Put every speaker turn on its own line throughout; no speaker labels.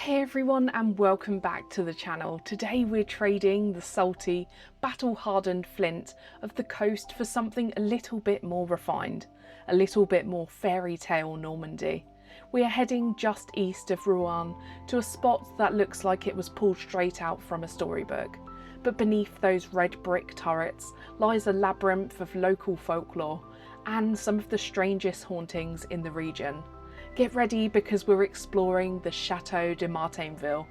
Hey everyone, and welcome back to the channel. Today we're trading the salty, battle-hardened flint of the coast for something a little bit more refined, a little bit more fairy tale Normandy. We are heading just east of Rouen to a spot that looks like it was pulled straight out from a storybook. But beneath those red brick turrets lies a labyrinth of local folklore and some of the strangest hauntings in the region. Get ready because we're exploring the Château de Martainville.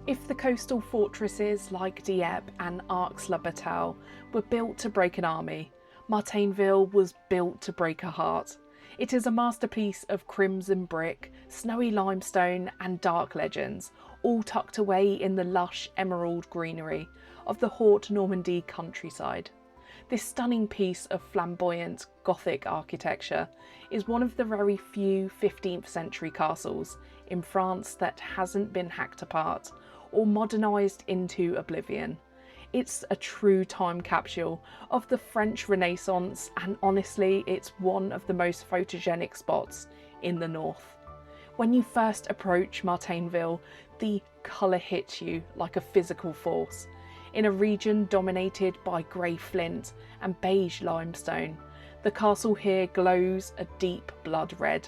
If the coastal fortresses like Dieppe and Aix-la-Bataille were built to break an army, Martainville was built to break a heart. It is a masterpiece of crimson brick, snowy limestone and dark legends, all tucked away in the lush emerald greenery of the Haute Normandy countryside. This stunning piece of flamboyant Gothic architecture is one of the very few 15th century castles in France that hasn't been hacked apart or modernised into oblivion. It's a true time capsule of the French Renaissance, and honestly, it's one of the most photogenic spots in the north. When you first approach Martainville, the colour hits you like a physical force. In a region dominated by grey flint and beige limestone, the castle here glows a deep blood red.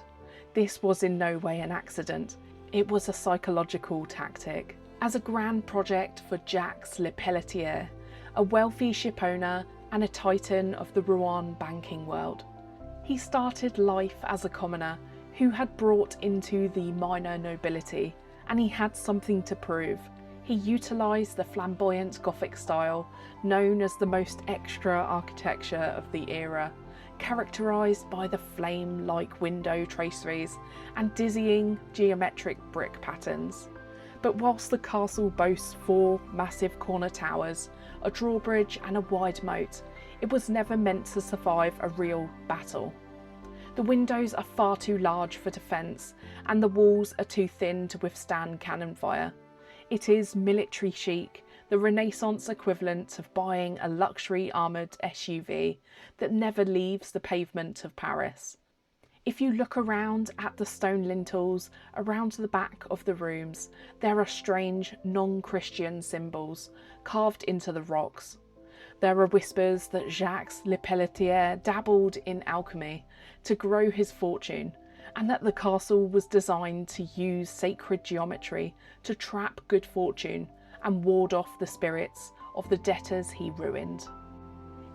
This was in no way an accident. It was a psychological tactic. As a grand project for Jacques Le Pelletier, a wealthy shipowner and a titan of the Rouen banking world. He started life as a commoner who had brought into the minor nobility, and he had something to prove. He utilised the flamboyant Gothic style, known as the most extra architecture of the era, characterised by the flame-like window traceries and dizzying geometric brick patterns. But whilst the castle boasts 4 massive corner towers, a drawbridge and a wide moat, it was never meant to survive a real battle. The windows are far too large for defence, and the walls are too thin to withstand cannon fire. It is military chic, the Renaissance equivalent of buying a luxury armoured SUV that never leaves the pavement of Paris. If you look around at the stone lintels around the back of the rooms, there are strange non-Christian symbols carved into the rocks. There are whispers that Jacques Le Pelletier dabbled in alchemy to grow his fortune, and that the castle was designed to use sacred geometry to trap good fortune and ward off the spirits of the debtors he ruined.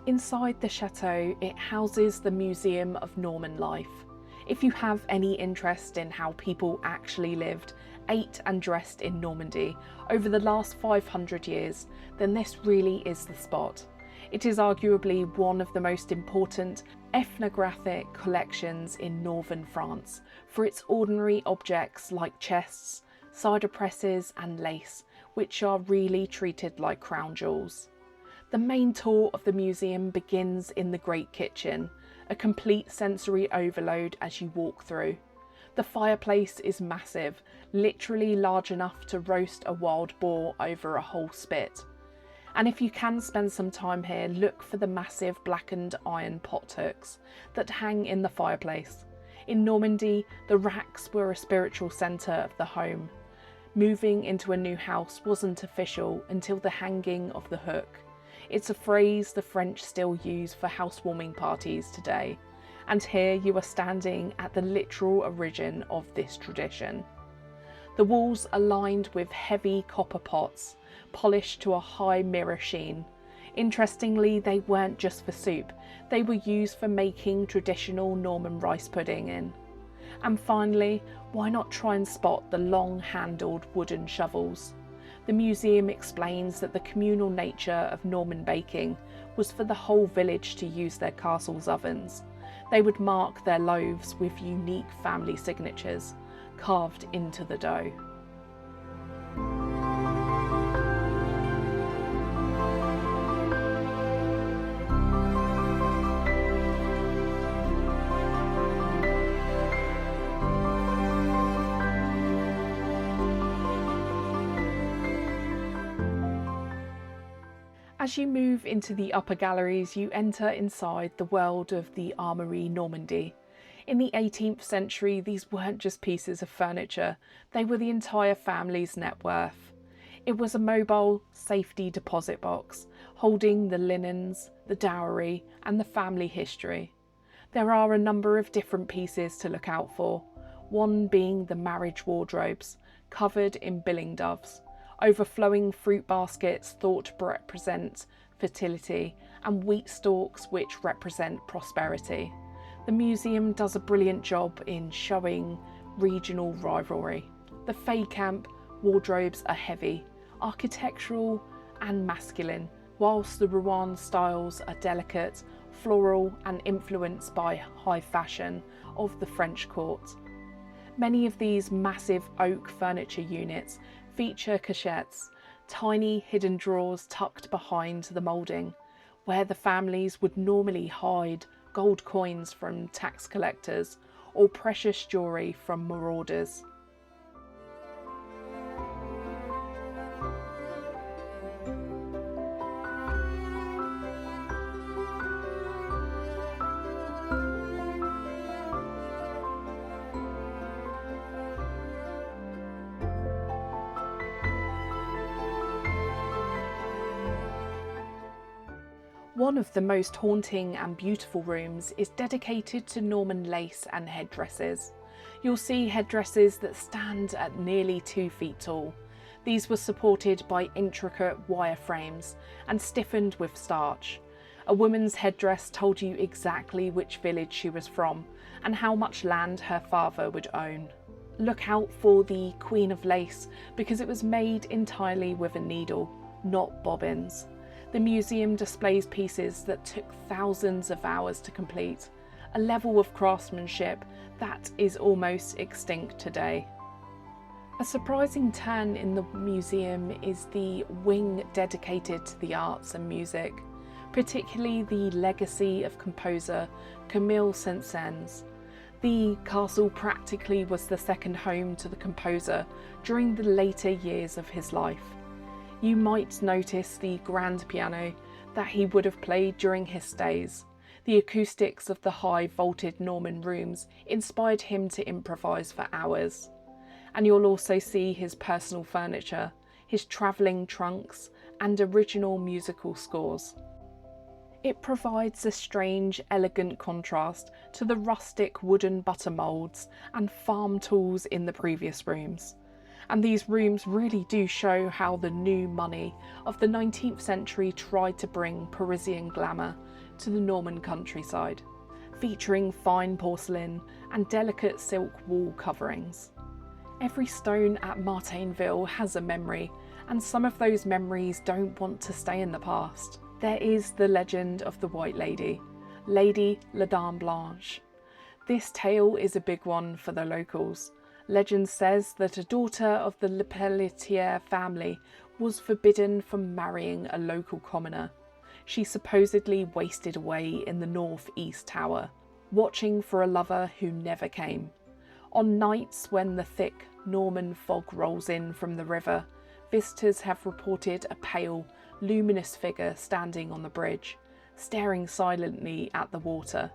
Inside the chateau, it houses the Museum of Norman Life. If you have any interest in how people actually lived, ate and dressed in Normandy over the last 500 years, then this really is the spot. It is arguably one of the most important ethnographic collections in northern France for its ordinary objects like chests, cider presses and lace, which are really treated like crown jewels. The main tour of the museum begins in the Great Kitchen, a complete sensory overload as you walk through. The fireplace is massive, literally large enough to roast a wild boar over a whole spit. And if you can spend some time here, look for the massive blackened iron pot hooks that hang in the fireplace. In Normandy, the racks were a spiritual centre of the home. Moving into a new house wasn't official until the hanging of the hook. It's a phrase the French still use for housewarming parties today, and here you are standing at the literal origin of this tradition. The walls are lined with heavy copper pots, polished to a high mirror sheen. Interestingly, they weren't just for soup, they were used for making traditional Norman rice pudding in. And finally, why not try and spot the long-handled wooden shovels? The museum explains that the communal nature of Norman baking was for the whole village to use their castle's ovens. They would mark their loaves with unique family signatures carved into the dough. As you move into the upper galleries, you enter inside the world of the Armoire Normandy. In the 18th century, these weren't just pieces of furniture, they were the entire family's net worth. It was a mobile safety deposit box, holding the linens, the dowry, and the family history. There are a number of different pieces to look out for, one being the marriage wardrobes, covered in billing doves, overflowing fruit baskets thought to represent fertility, and wheat stalks which represent prosperity. The museum does a brilliant job in showing regional rivalry. The Fay Camp wardrobes are heavy, architectural and masculine, whilst the Rouen styles are delicate, floral and influenced by high fashion of the French court. Many of these massive oak furniture units feature cachettes, tiny hidden drawers tucked behind the moulding, where the families would normally hide gold coins from tax collectors or precious jewellery from marauders. One of the most haunting and beautiful rooms is dedicated to Norman lace and headdresses. You'll see headdresses that stand at nearly 2 feet tall. These were supported by intricate wire frames and stiffened with starch. A woman's headdress told you exactly which village she was from and how much land her father would own. Look out for the Queen of Lace because it was made entirely with a needle, not bobbins. The museum displays pieces that took thousands of hours to complete, a level of craftsmanship that is almost extinct today. A surprising turn in the museum is the wing dedicated to the arts and music, particularly the legacy of composer Camille Saint-Saëns. The castle practically was the second home to the composer during the later years of his life. You might notice the grand piano that he would have played during his stays. The acoustics of the high vaulted Norman rooms inspired him to improvise for hours. And you'll also see his personal furniture, his travelling trunks, and original musical scores. It provides a strange, elegant contrast to the rustic wooden butter moulds and farm tools in the previous rooms. And these rooms really do show how the new money of the 19th century tried to bring Parisian glamour to the Norman countryside, featuring fine porcelain and delicate silk wall coverings. Every stone at Martainville has a memory, and some of those memories don't want to stay in the past. There is the legend of the White Lady, Lady La Dame Blanche. This tale is a big one for the locals. Legend says that a daughter of the Le Pelletier family was forbidden from marrying a local commoner. She supposedly wasted away in the north-east tower, watching for a lover who never came. On nights when the thick Norman fog rolls in from the river, visitors have reported a pale, luminous figure standing on the bridge, staring silently at the water.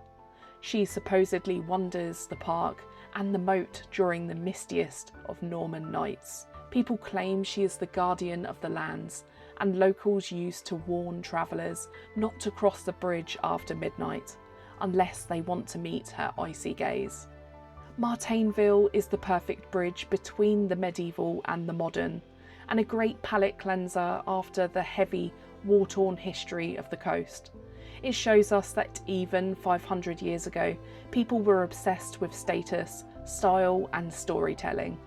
She supposedly wanders the park and the moat during the mistiest of Norman nights. People claim she is the guardian of the lands, and locals used to warn travellers not to cross the bridge after midnight, unless they want to meet her icy gaze. Martainville is the perfect bridge between the medieval and the modern, and a great palate cleanser after the heavy, war-torn history of the coast. It shows us that even 500 years ago, people were obsessed with status, style and storytelling.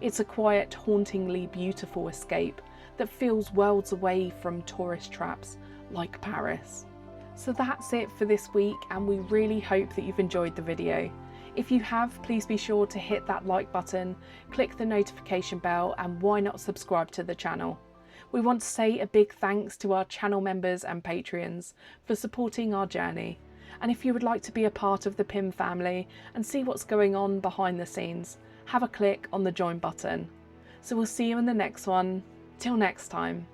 It's a quiet, hauntingly beautiful escape that feels worlds away from tourist traps like Paris. So that's it for this week, and we really hope that you've enjoyed the video. If you have, please be sure to hit that like button, click the notification bell, and why not subscribe to the channel. We want to say a big thanks to our channel members and Patreons for supporting our journey. And if you would like to be a part of the PIM family and see what's going on behind the scenes, have a click on the join button. So we'll see you in the next one. Till next time.